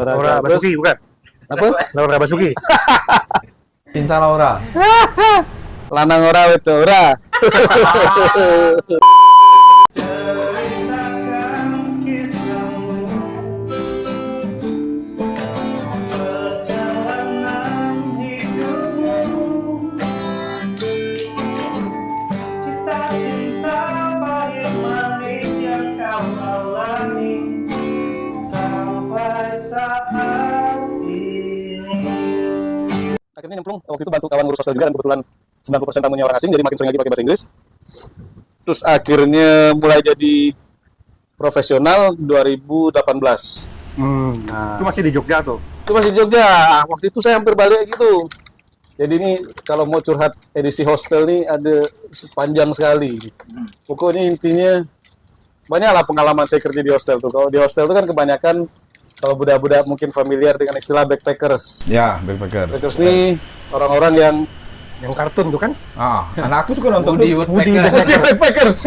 Laura Basuki bukan? Apa? Laura Basuki. Cinta Laura. Lanang ora wedo ora. Akhirnya nyemplung, waktu itu bantu kawan ngurus hostel juga dan kebetulan 90% tamunya orang asing, jadi makin sering lagi pakai bahasa Inggris. Terus akhirnya mulai jadi profesional 2018. Itu masih di Jogja tuh. Itu masih di Jogja. Waktu itu saya hampir balik gitu. Jadi ini kalau mau curhat edisi hostel nih ada panjang sekali. Pokoknya intinya banyaklah pengalaman saya kerja di hostel tuh. Kalau di hostel tuh kan kebanyakan kalau budak-budak mungkin familiar dengan istilah backpackers. Ya, backpacker. Backpackers nih orang-orang yang kartun tuh kan? Anakku suka nonton Woody Backpackers.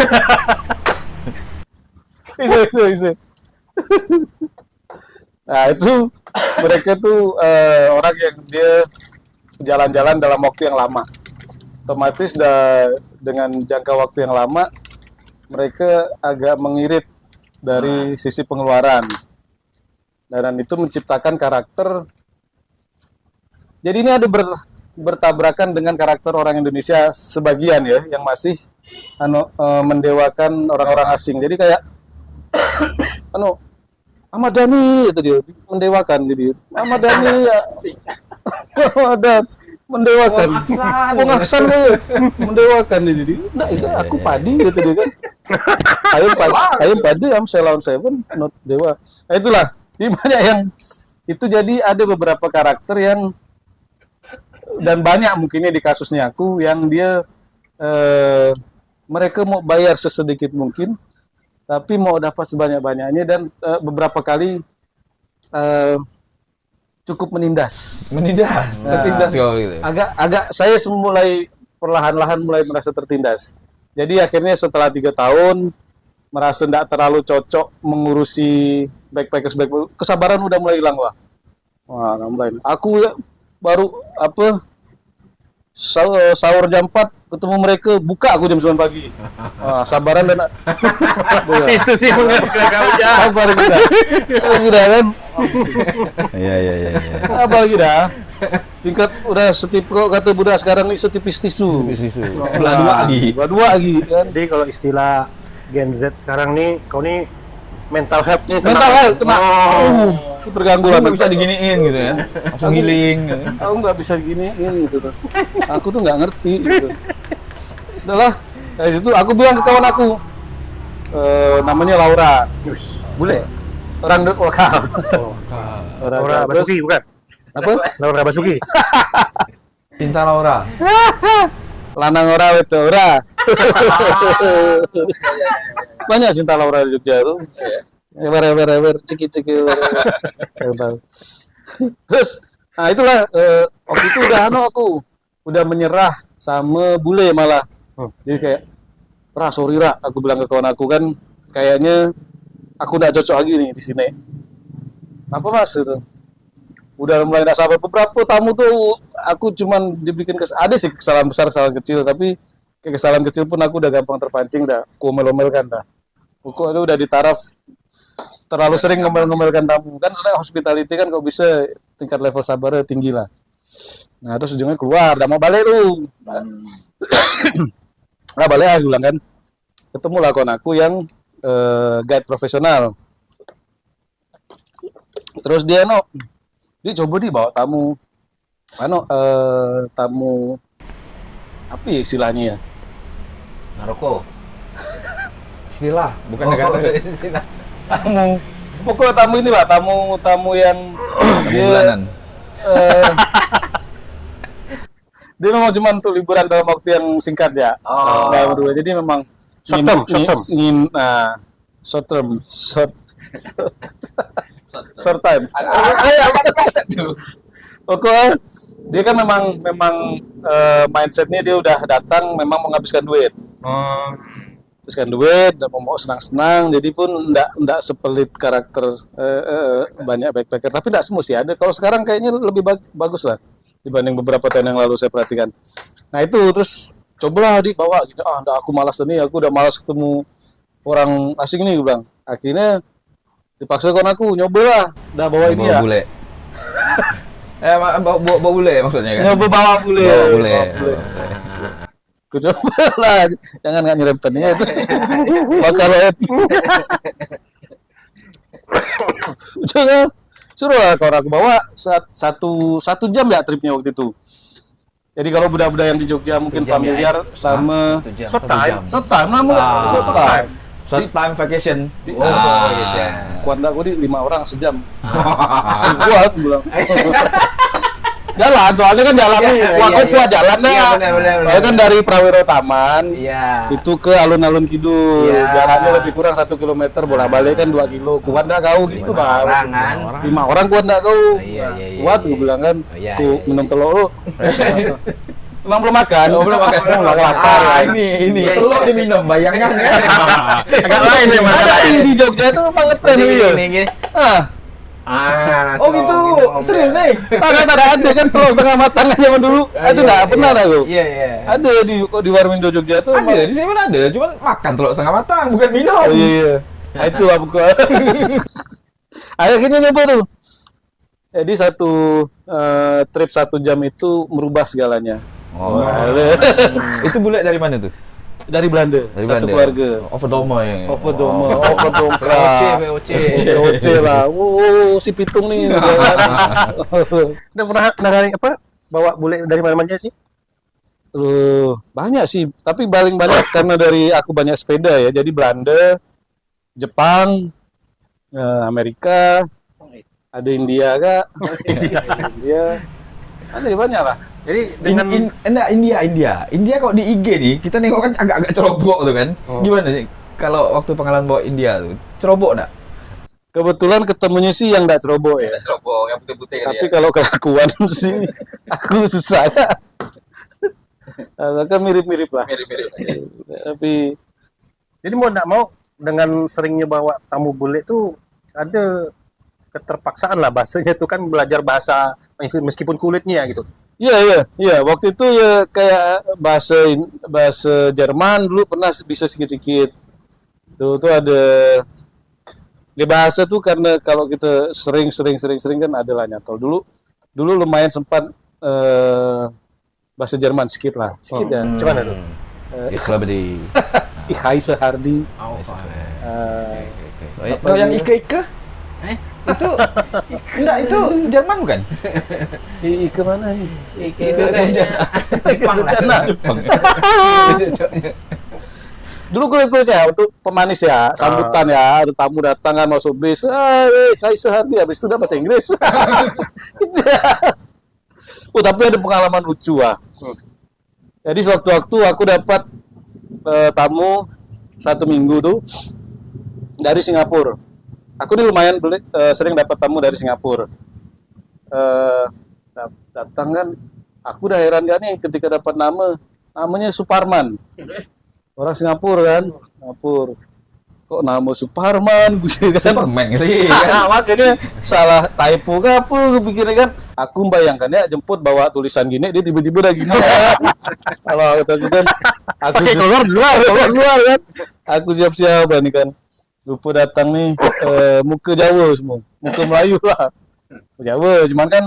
Bisa. Nah itu mereka tuh orang yang dia jalan-jalan dalam waktu yang lama. Otomatis dengan jangka waktu yang lama mereka agak mengirit dari sisi pengeluaran. Dan itu menciptakan karakter. Jadi ini ada bertabrakan dengan karakter orang Indonesia sebagian ya, yang masih mendewakan orang-orang asing. Jadi kayak Ahmad Dhani itu dia mendewakan jadi Ahmad Dhani ya. Ada mendewakan. Wong Aksan mendewakan jadi. Nah, itu aku padi gitu dia kan. Ayam padi am Selon Seven not dewa. Nah, itulah. Di banyak yang itu jadi ada beberapa karakter yang dan banyak mungkinnya di kasusnya aku yang dia mereka mau bayar sesedikit mungkin tapi mau dapat sebanyak-banyaknya dan beberapa kali cukup menindas. Tertindas kalau gitu. Agak saya mulai perlahan-lahan mulai merasa tertindas. Jadi akhirnya setelah 3 tahun merasa tidak terlalu cocok mengurusi backpackers, kesabaran udah mulai hilang wah mulai. Aku ya, baru sahur jam 4 ketemu mereka buka aku jam 9 pagi. Sabaran dan Itu sih kamu sabar kita. Kita kan. Iya. Apalagi dah. Tingkat udah setip kok kata budak sekarang nih setipis tisu. Belah dua lagi kan. Jadi kalau istilah Gen Z sekarang nih, kau nih mental health nih kena. Terganggu lah. Bisa diginiin gitu ya. Langsung healing. Aku nggak bisa giniin gitu tuh. Aku tuh nggak ngerti gitu. Udahlah, dari situ aku bilang ke kawan aku, namanya Laura. Bule. Orang lokal. Laura Basuki bukan? Apa? Laura Basuki. Cinta Laura. Lanang ora wedo ora. Banyak cinta Laura di Jogja tuh. Ewer ciki-ciki. Terus, nah itulah waktu itu aku udah menyerah sama bule malah. Jadi kayak, sorry aku bilang ke kawan aku kan, kayaknya aku udah cocok lagi nih di sini. Apa mas itu? Udah mulai nggak sabar. Beberapa tamu tuh aku cuman dibikin ada sih kesalahan besar, kesalahan kecil, tapi kesalahan kecil pun aku udah gampang terpancing, dah ngomel-ngomel kan dah. Aku udah di taraf terlalu sering ngomel-ngomelkan tamu. Kan sebenarnya hospitality kan kok bisa tingkat level sabarnya tinggi lah. Nah terus ujungnya keluar, udah mau balik lu. Nah balik aku bilang kan, ketemu lah kawan aku yang guide profesional. Terus dia coba bawa tamu, tamu apa ya istilahnya ya? Maroko. Istilah, bukan negara. Istilah. Pokoknya tamu ini lah, tamu yang bulanan. Dia memang cuma untuk liburan dalam waktu yang singkat ya. Berdua. Jadi memang short time. Pokoknya dia kan memang mindsetnya dia udah datang memang menghabiskan duit. habiskan duit, dan mau senang-senang, jadi pun enggak sepelit karakter banyak backpacker, tapi enggak semua sih ada. Kalau sekarang kayaknya lebih bagus lah dibanding beberapa tahun yang lalu saya perhatikan. Nah itu terus cobalah dibawa gitu, enggak, aku malas nih, aku udah malas ketemu orang asing nih, gue bilang. Akhirnya dipaksa kawan aku nyobalah, udah bawa ini ya. bule. Bawa bule maksudnya kan? Nyoba bawa bule. Bawa bule. Aku coba lah, jangan nggak nyerempetnya itu. Bakal jangan suruh lah kalau aku bawa satu jam ya tripnya waktu itu. Jadi kalau budak-budak yang di Jogja mungkin familiar sama Short time. Setime lah, setime. Short time vacation. gitu. Kuat nggak gue di 5 orang sejam. Kuat bilang. Jalan, soalnya kan jalannya kuat jalan dah. Iya, benar. Soalnya kan dari Prawiro Taman Iya. itu ke alun-alun kidul, Iya. jalannya lebih kurang 1 kilometer, bolak-balik kan 2 kilo. Kuat nggak kau gitu bang? orang kan. 5 orang kuat nggak kau? Iya. Kuat gue bilang kan. Iya, Tuh iya, minum telur lu. Emang belum makan? Belum makan. Belum lapar. Ini Iya, telur diminum, bayangkan kan? Agak lain nih Ada masalahnya. di Jogja itu emang ngetren ya. Gini. Oh gitu, serius nih? Ada kan telur setengah matang aja zaman dulu. Itu nggak pernah ada lu. Iya. Ada di Warmindo Jogja tuh. Ada, di sini mana ada, cuman makan telur setengah matang, bukan minum. Oh iya. Nah, itu lah bukan. Akhirnya nyoba tuh. Jadi trip 1 jam itu merubah segalanya. Oh. Itu bule dari mana tuh? Dari Belanda, Dari satu Belanda. keluarga. Overdome ya. Overdome, overdongkra. VOC. VOC lah. Si Pitung nih. Udah pernah bawa bule dari mana-mana sih? Banyak sih, tapi paling banyak karena dari aku banyak sepeda ya. Jadi Belanda, Jepang, Amerika, ada India kak. India. Ada banyak lah. Jadi dengan India kok di IG nih, kita nengok kan agak-agak cerobok tuh kan. Gimana sih kalau waktu pengalaman bawa India tuh? Cerobok enggak? Kebetulan ketemunya sih yang nggak cerobok ya. Cerobok, yang putih-putih Tapi kalau kelakuan sih aku susah ya. Kan mirip-mirip lah. Mirip-mirip. Tapi jadi mau nggak mau dengan seringnya bawa tamu bule tuh ada keterpaksaan lah, bahasanya itu kan belajar bahasa meskipun kulitnya gitu. iya. Waktu itu ya kayak bahasa Jerman dulu pernah bisa sedikit-sedikit. Tuh ada di bahasa tuh karena kalau kita sering kan adalah nyantol. Dulu lumayan sempat bahasa Jerman sedikit ya. Cuman itu. Ich glaube die. Ich heiße Hardy. Oh, yang Ike? Itu enggak, itu Jerman bukan? Ike mana nih? Itu kayaknya Jepang lah. Jepang. Dulu kulit-kulitnya untuk pemanis ya, sambutan ya, ada tamu datang kan masuk bis, Heiße Hardy, habis itu udah bahasa Inggris. Tapi ada pengalaman lucu ah. Jadi sewaktu-waktu aku dapat tamu 1 minggu tuh dari Singapura. Aku ini lumayan sering dapat tamu dari Singapura. Datang kan, aku udah heran kan nih ketika dapat namanya Suparman. Orang Singapura kan, Singapura. Kok nama Suparman begitu kan? Superman ngeri kan. Makanya salah typo ke apa pikirnya kan. Aku membayangkan ya jemput bawa tulisan gini, dia tiba-tiba udah gini. Kalau kata kan, aku keluar kan. Aku siap-siap nih kan. Lupa datang nih, muka Jawa semua, muka Melayu lah. Jawa, cuman kan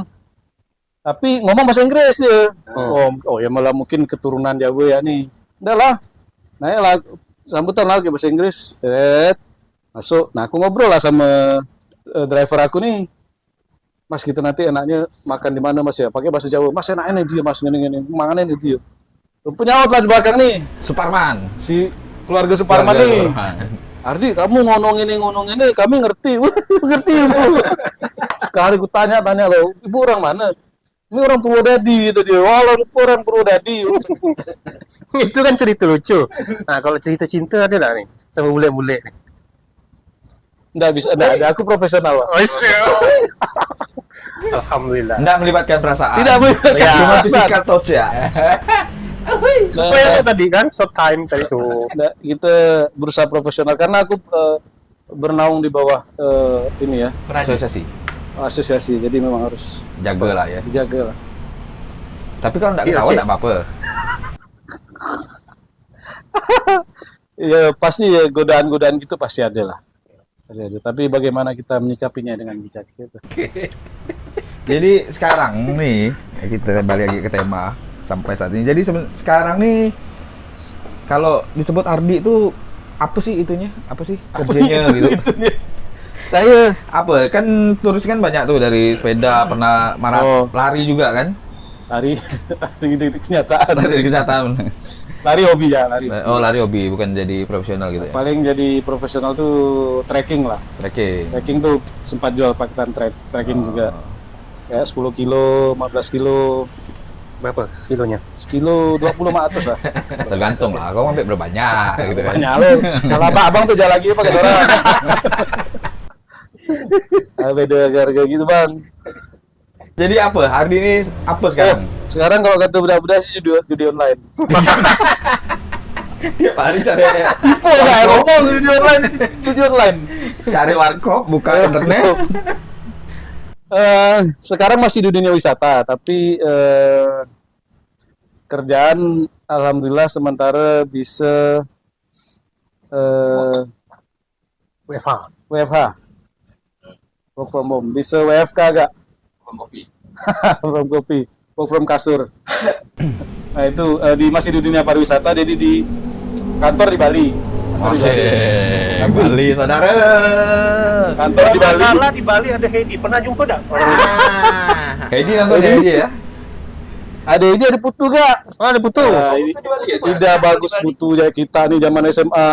tapi ngomong bahasa Inggris ya. Oh ya malah mungkin keturunan Jawa ya nih. Udah lah, naiklah sambutan lagi bahasa Inggris. Masuk. Nah aku ngobrol lah sama driver aku nih. Mas kita nanti enaknya makan di mana Mas ya? Pakai bahasa Jawa. Mas enaknya dia Mas gini. Mangannya dia. Punya out lah di belakang nih. Suparman. Si keluarga Suparman nih. Ardi, kamu ngomong ini, kami ngerti. Ngerti, Bu. Sekali ku tanya loh, Ibu orang mana? Ini orang Purwodadi gitu dia. Wah, orang Purwodadi. Itu kan cerita lucu. Nah, kalau cerita cinta ada nggak nih sama bule-bule nih? Nggak bisa, nggak ada. Aku profesional, Pak. Alhamdulillah. Enggak melibatkan perasaan. Tidak melibatkan Cuma perasaan. physical touch ya. Sesuai yang tadi kan, short time tadi itu. Nah, kita berusaha profesional karena aku bernaung di bawah ini ya Asosiasi. asosiasi, jadi memang harus Jaga lah ya. dijaga lah. Tapi kalau nggak Iya, ketawa Cik. nggak apa-apa. Ya pasti ya godaan-godaan gitu pasti ada lah. Pasti ada. Tapi bagaimana kita menyikapinya dengan bijak gitu. Jadi sekarang nih kita balik lagi ke tema sampai saat ini. Jadi sekarang nih kalau disebut Ardi itu apa sih itunya? Apa sih kerjanya gitu? Saya Apa? Kan turis kan banyak tuh dari sepeda, pernah lari juga kan? lari lari kenyataan. Lari kenyataan. Lari hobi ya, lari. Oh, lari hobi bukan jadi profesional gitu ya. Paling jadi profesional tuh trekking lah. Trekking. Trekking tuh sempat jual paketan trekking juga. Ya 10 kilo, 15 kilo, Berapa kilonya? sekilo 25 lah. Tergantung lah, kau sampai berapa banyak gitu kan. Banyak lo. Kalau abang tuh jalan lagi pakai orang. Beda harga gitu bang. Jadi apa? Ardi ini apa sekarang? Sekarang kalau kata budak-budak sih judi online. Tiap hari cari Oh nggak ngomong judi online. cari warkop, buka internet. Sekarang masih di dunia wisata, tapi kerjaan alhamdulillah sementara bisa WFH. WFH, work from home, bisa WFK agak from kopi, work from kasur. Nah itu masih di dunia pariwisata, jadi di kantor di Bali. Masih Bali saudara. Kantor di Bali. Salah di Bali ada Heidi. Pernah jumpa enggak? Heidi nonton Heidi ya? Ada aja di Putu gak? Ada Putu. Nah, ini tidak bagus Putu ya kita nih zaman SMA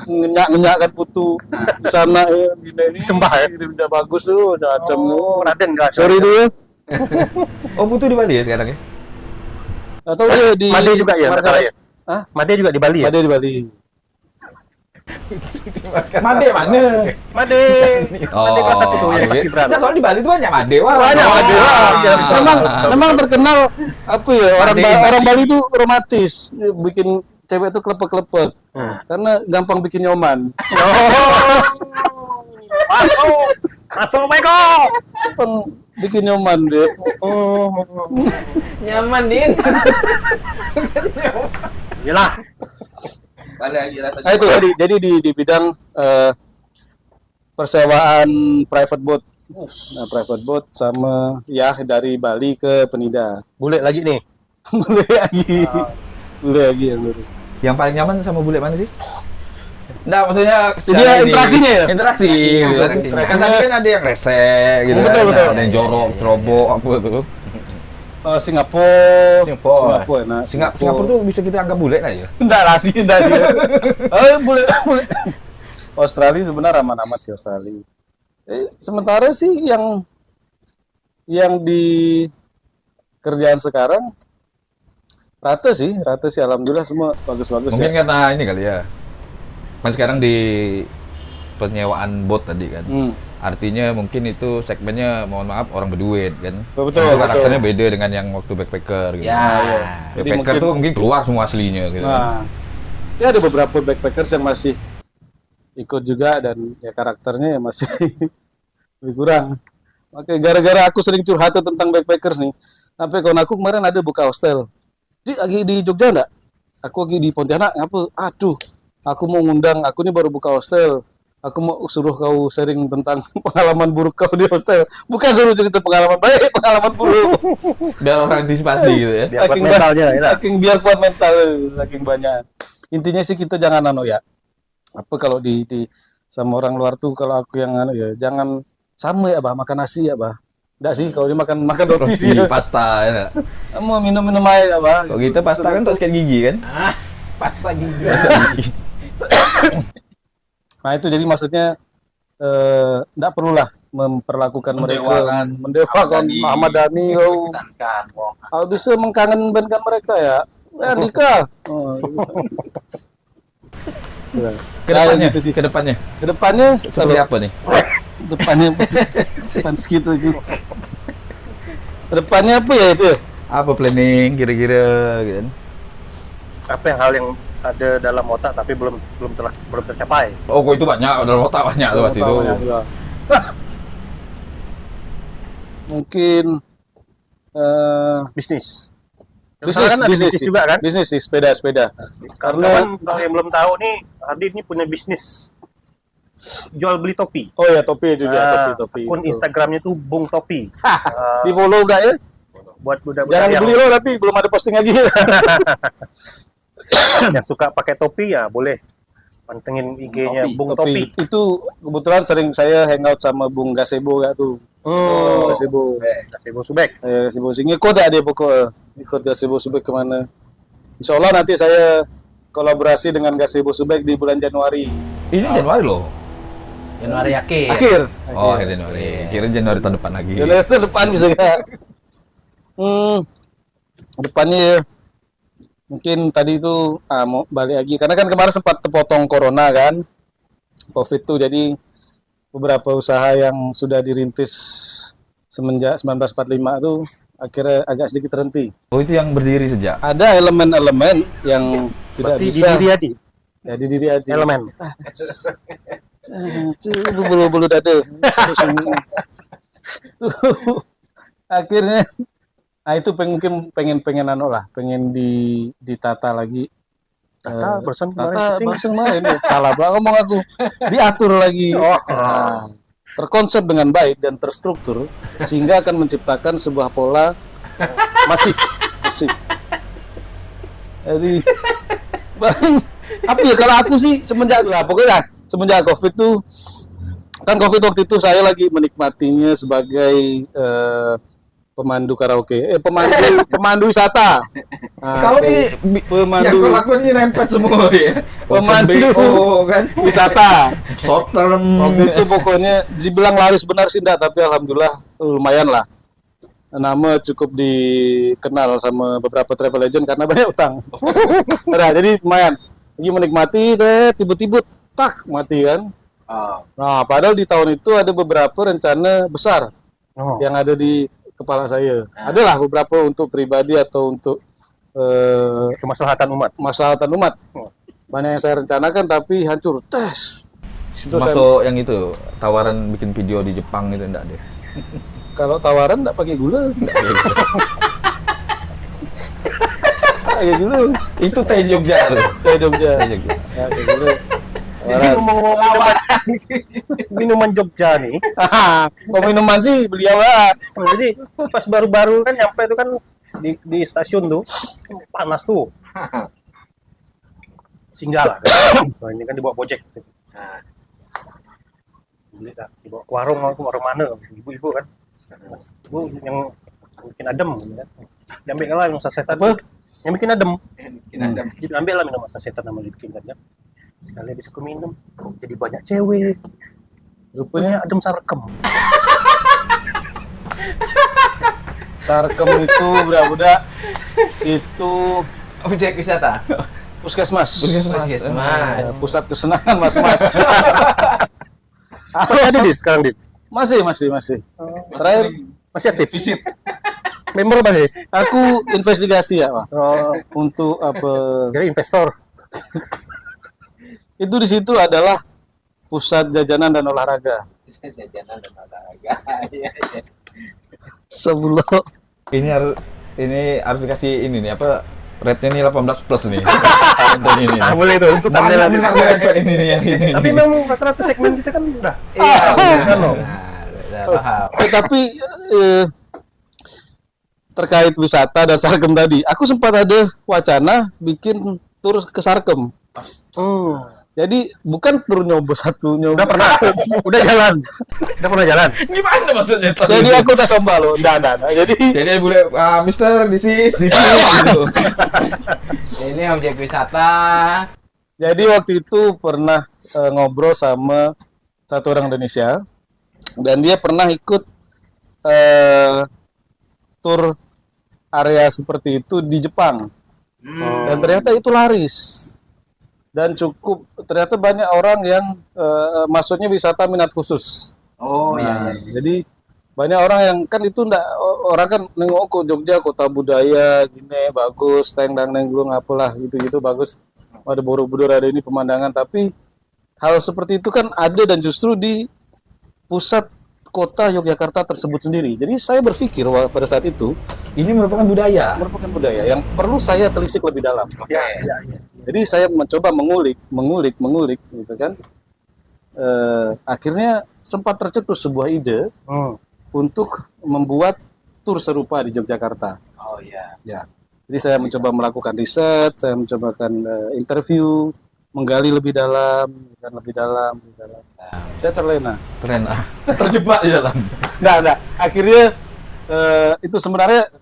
ngenyak kan Putu di sana ini Sembah ya? tidak bagus tuh macam Raden enggak? sorry tuh ya. Oh, Putu di Bali ya sekarang ya? Atau dia di Made juga ya? Marga- Masalah ya? Hah? Made juga di Bali ya? Ada di Bali. Made mana? Made. Made kelas satu tuh yang oke. pas Gibran. Nah, soal di Bali itu banyak Made wah. Banyak Made. Iya. Memang terkenal apa ya Made, orang Made. Bali itu romantis, bikin cewek itu klepek-klepek. Karena gampang bikin nyoman. Assalamualaikum. Gampang bikin nyoman deh. Nyaman, Din. Iyalah. Balik lagi rasanya. Nah itu jadi di bidang persewaan private boat. Nah, private boat sama ya dari Bali ke Penida. Bule lagi nih. Boleh lagi. Boleh lagi yang lurus. Yang paling nyaman sama bule mana sih? Nah, maksudnya Jadi secara ini, interaksinya ya? Interaksi gitu kan. Interaksinya. Kan tadi kan ada yang rese gitu Betul, kan. betul. Ada yang jorok, cerobok apa tuh. Singapura. Nah, Singapura tuh bisa kita anggap bule lah ya. enggak lah sih, enggak sih. Boleh. Australia sebenarnya aman-aman sih Australia. Sementara sih yang di kerjaan sekarang rata sih alhamdulillah semua bagus-bagus Mungkin ya. karena ini kali ya. Kan sekarang di penyewaan boat tadi kan. Artinya mungkin itu segmennya mohon maaf orang berduit kan. Betul, Itu karakternya betul. beda dengan yang waktu backpacker gitu. Ya. Jadi Backpacker mungkin- tuh mungkin keluar semua aslinya gitu. Nah, ya ada beberapa backpackers yang masih ikut juga dan ya karakternya ya masih lebih kurang. Oke, gara-gara aku sering curhat tuh tentang backpackers nih. Sampai kawan aku kemarin ada buka hostel. Lagi di Jogja enggak? Aku lagi di Pontianak, apa? Aduh, aku mau ngundang, aku nih baru buka hostel. Aku mau suruh kau sharing tentang pengalaman buruk kau di hostel. Bukan suruh cerita pengalaman baik, pengalaman buruk. Biar orang antisipasi gitu ya. Biar kuat mentalnya ya. Saking biar kuat mental, saking banyak. Intinya sih kita jangan ya. Apa kalau di sama orang luar tuh kalau aku yang ya jangan sama ya bah makan nasi ya bah. Enggak sih kalau dia makan roti sih. Roti, pasta ya. Mau minum air ya bah. Kalau kita pasta kan untuk sikat gigi kan. Pasta gigi. Pasta gigi. Nah itu jadi maksudnya enggak perlulah memperlakukan mereka Mendewakan mendewakan Muhammad Dhani kau. Pesankan. Wong. Kalau bisa mengkangen-kangen mereka ya. Andika. Kedepannya, gitu sih. kedepannya Kedepannya seperti apa nih? depannya depan segitu gitu. Depannya apa ya itu? Apa planning kira-kira gitu kan? hal yang ada dalam otak tapi belum tercapai. Oh, kok itu banyak dalam otak banyak tuh pasti itu. Banyak juga. Mungkin Bisnis. bisnis, Kan ada bisnis juga kan? Bisnis sih, sepeda. Karena kalau yang belum tahu nih, Ardi ini punya bisnis jual beli topi. Oh ya, topi juga, topi. Akun Itu. Instagramnya tuh Bung Topi. Di follow enggak ya? Buat budak-budak Jangan yang, beli lo, tapi belum ada posting lagi. yang suka pakai topi ya boleh pantengin IG-nya Bung Topi. Itu kebetulan sering saya hangout sama Bung Gasebo ya tuh. Oh, Gasebo. Kasebo Subek. Gasebo sing ikut ya dia pokok ikut Gasebo Subek kemana. Insya Allah nanti saya kolaborasi dengan Gasebo Subek di bulan Januari. Ini Januari loh. Januari akhir. Akhir. Oh, akhir Januari. Kira Januari tahun depan lagi. Januari tahun depan bisa nggak? Depannya ya. Mungkin tadi itu mau balik lagi karena kan kemarin sempat terpotong corona kan, COVID tuh, jadi beberapa usaha yang sudah dirintis semenjak 1945 tuh akhirnya agak sedikit terhenti. Oh, itu yang berdiri sejak. Ada elemen-elemen yang tidak Berarti bisa di diri Adi. ya di diri Adi. Elemen. Itu bulu-bulu dada. Terus ini. Tuh, akhirnya itu pengen anu lah, pengen ditata lagi. Tata barusan kemarin Tata syuting. barusan kemarin ya. Salah banget ngomong aku. Diatur lagi. Nah, terkonsep dengan baik dan terstruktur sehingga akan menciptakan sebuah pola masif. Jadi apa ya kalau aku sih semenjak semenjak COVID tuh kan COVID waktu itu saya lagi menikmatinya sebagai pemandu karaoke, pemandu wisata. Nah, Kalau di pemandu yang kau lakukan ini rempet semua ya. Pemandu. Oh, kan. wisata. Short term. Waktu itu pokoknya dibilang laris benar sih enggak, tapi alhamdulillah lumayan lah. Nama cukup dikenal sama beberapa travel agent karena banyak utang. Nah, jadi lumayan. Lagi menikmati, tiba-tiba tak mati kan. Nah, padahal di tahun itu ada beberapa rencana besar Oh. yang ada di kepala saya. Adalah beberapa untuk pribadi atau untuk Kemaslahatan umat. maslahatan umat. Banyak yang saya rencanakan tapi hancur. Tes. Situ saya, Masuk yang itu tawaran bikin video di Jepang itu enggak deh. kalau tawaran enggak pakai gula. Pakai gula. Itu teh Jogja tuh. Kayak Jogja. Teh Jogja. Ya, pakai gula. Jadi ngomong minuman Jogja nih. Kalau minuman sih beli apa? Jadi pas baru-baru kan nyampe itu kan di stasiun tuh panas tuh. Singgah lah. Nah, ini kan dibawa Gojek. Beli lah, dibawa ke warung mana? Ibu-ibu kan. Ibu yang bikin adem. Kan. Diambil lah yang sasetan. Apa? Yang bikin adem. Bikin Diambil lah minuman sasetan nama dibikin kan. Kalian bisa minum. Kok jadi banyak cewek. Rupanya adem sarkem. Sarkem itu budak-budak itu objek wisata. puskesmas. Puskesmas. Ya, pusat kesenangan mas-mas. Masih ada Dit sekarang Dit? Masih. Terakhir Masih aktif? Member apa sih? aku investigasi ya, Pak. Oh, Untuk apa? jadi investor. Itu di situ adalah pusat jajanan dan olahraga. Jajanan dan olahraga. Iya. Sebelum Ini harus dikasih ini nih apa rate-nya nih 18 plus nih. Konten ini. Ah, boleh itu untuk Banyak thumbnail benar nanti. ini nih yang ini. Tapi memang rata-rata segmen kita kan udah. Iya, kan loh. udah paham. tapi terkait wisata dan Sarkem tadi, aku sempat ada wacana bikin tur ke Sarkem. Jadi bukan tur nyoba satu nyoba. Udah pernah. Udah jalan. Udah pernah jalan. Gimana maksudnya? Jadi aku tak sombal loh. Enggak. Jadi boleh Mister this is gitu. Ini objek wisata. Jadi waktu itu pernah ngobrol sama satu orang Indonesia dan dia pernah ikut tur area seperti itu di Jepang dan ternyata itu laris dan cukup ternyata banyak orang yang maksudnya wisata minat khusus. Oh Nah, iya. jadi banyak orang yang kan itu enggak orang kan nengok kok Jogja kota budaya gini bagus, teng-dang nenglung apalah gitu-gitu bagus. Ada Borobudur, ada ini pemandangan, tapi hal seperti itu kan ada dan justru di pusat kota Yogyakarta tersebut sendiri. Jadi saya berpikir pada saat itu Ini merupakan budaya. merupakan budaya yang perlu saya telisik lebih dalam. Oke. Jadi saya mencoba mengulik gitu kan. Akhirnya sempat tercetus sebuah ide untuk membuat tur serupa di Yogyakarta. Oh iya. Ya. Jadi saya mencoba melakukan riset, saya mencobakan interview, menggali lebih dalam. Saya terlena. Terlena. Terjebak di dalam. Nah, akhirnya itu sebenarnya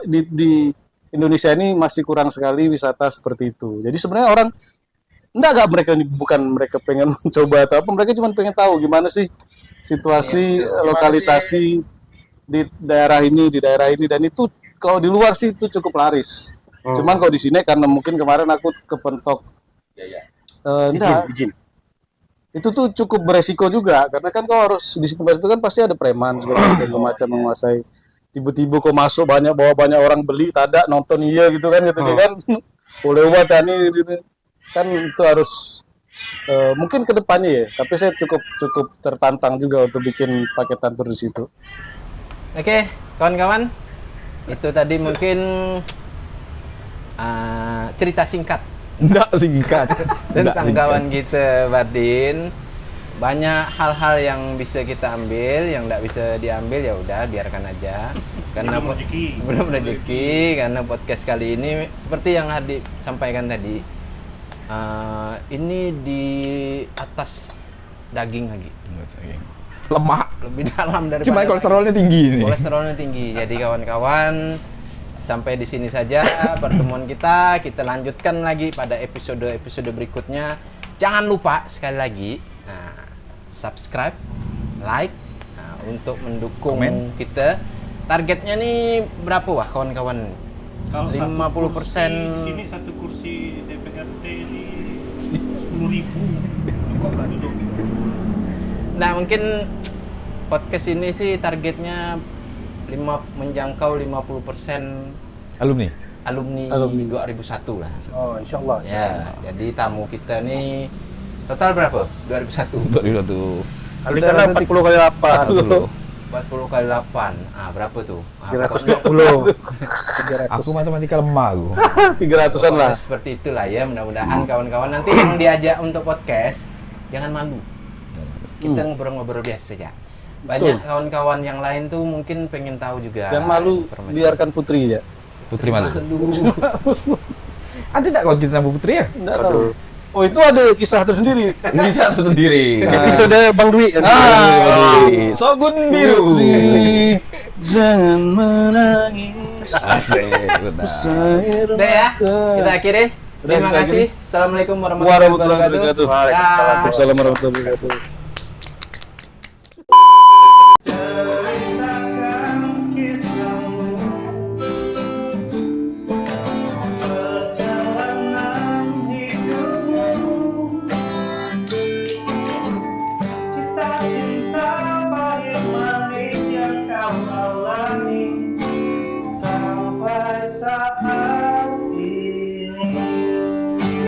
di Indonesia ini masih kurang sekali wisata seperti itu. Jadi sebenarnya orang enggak mereka ini bukan mereka pengen mencoba atau apa, mereka cuma pengen tahu gimana sih situasi lokalisasi di daerah ini dan itu kalau di luar sih itu cukup laris. Cuman kalau di sini karena mungkin kemarin aku kepentok enggak, Izin. itu tuh cukup beresiko juga karena kan kau harus di situ kan pasti ada preman segala macam menguasai. Tiba-tiba kau masuk bawa banyak orang beli tadak nonton iya gitu kan dia kan boleh buat ini kan itu harus mungkin ke depannya ya, tapi saya cukup tertantang juga untuk bikin paketan tur di situ. Oke, kawan-kawan. Itu tadi mungkin cerita singkat Enggak singkat. tentang kawan kita Bardin. Banyak hal-hal yang bisa kita ambil, yang tidak bisa diambil ya udah biarkan aja. Karena belum rezeki. Karena podcast kali ini seperti yang Hardi sampaikan tadi, ini di atas daging lagi, Lemak. lebih dalam daripada Cuma kolesterolnya tinggi nih. kolesterolnya tinggi. Jadi kawan-kawan, sampai di sini saja pertemuan kita. Kita lanjutkan lagi pada episode berikutnya. Jangan lupa sekali lagi, subscribe, like, untuk mendukung Komen. kita. Targetnya nih berapa wah kawan-kawan? Kalau 50%. Sini satu kursi DPRD ini 10.000 cukup lah duduk. Nah mungkin podcast ini sih targetnya menjangkau 50% Alumni. alumni 2001 lah. Oh, insyaallah. Ya, jadi tamu kita nih total berapa? 2001. 2001. Kalikanlah 40 kali 8. 40 kali 8. Berapa tuh? 320. Aku matematika lemah aku. 300-an lah. Seperti itulah ya. Mudah-mudahan kawan-kawan nanti yang diajak untuk podcast jangan malu. Kita ngobrol-ngobrol biasa saja. Banyak kawan-kawan yang lain tuh mungkin pengen tahu juga. Yang malu informasi. biarkan Putri ya. Putri malu. Malu. Ada enggak kalau kita nama Putri ya? Enggak tahu. Oh, itu ada kisah tersendiri. Bisa tersendiri. Episode Bang Dwi. Sogun biru. Putri, jangan menangis. Asik, benar. Udah ya, kita akhiri. Terima kita kasih. akhiri. Assalamualaikum warahmatullahi wabarakatuh. Waalaikumsalam warahmatullahi wabarakatuh.